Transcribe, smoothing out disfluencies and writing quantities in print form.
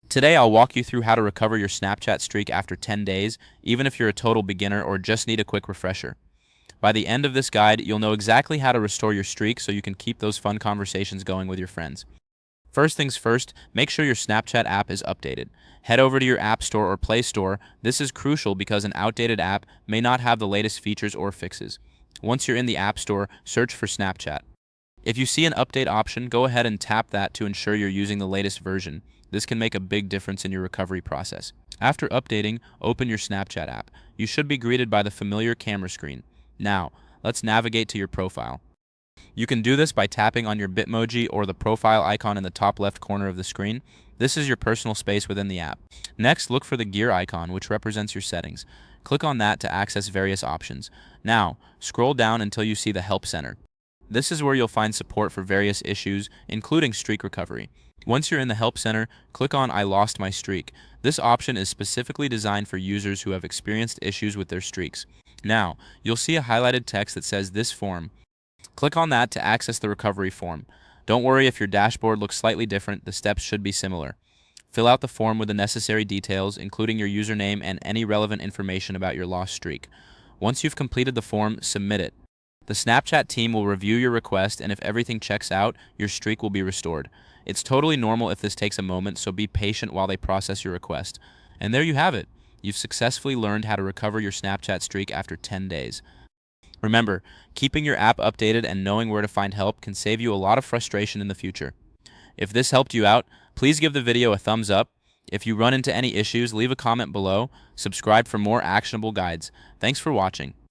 Today, I'll walk you through how to recover your Snapchat streak after 10 days, even if you're a total beginner or just need a quick refresher. By the end of this guide, you'll know exactly how to restore your streak so you can keep those fun conversations going with your friends. First things first, make sure your Snapchat app is updated. Head over to your App Store or Play Store. This is crucial because an outdated app may not have the latest features or fixes. Once you're in the App Store, search for Snapchat. If you see an update option, go ahead and tap that to ensure you're using the latest version. This can make a big difference in your recovery process. After updating, open your Snapchat app. You should be greeted by the familiar camera screen. Now, let's navigate to your profile. You can do this by tapping on your Bitmoji or the profile icon in the top left corner of the screen. This is your personal space within the app. Next, look for the gear icon, which represents your settings. Click on that to access various options. Now, scroll down until you see the Help Center. This is where you'll find support for various issues, including streak recovery. Once you're in the Help Center, click on I lost my streak. This option is specifically designed for users who have experienced issues with their streaks. Now, you'll see a highlighted text that says this form. Click on that to access the recovery form. Don't worry if your dashboard looks slightly different, the steps should be similar. Fill out the form with the necessary details, including your username and any relevant information about your lost streak. Once you've completed the form, submit it. The Snapchat team will review your request, and if everything checks out, your streak will be restored. It's totally normal if this takes a moment, so be patient while they process your request. And there you have it. You've successfully learned how to recover your Snapchat streak after 10 days. Remember, keeping your app updated and knowing where to find help can save you a lot of frustration in the future. If this helped you out, please give the video a thumbs up. If you run into any issues, leave a comment below. Subscribe for more actionable guides. Thanks for watching.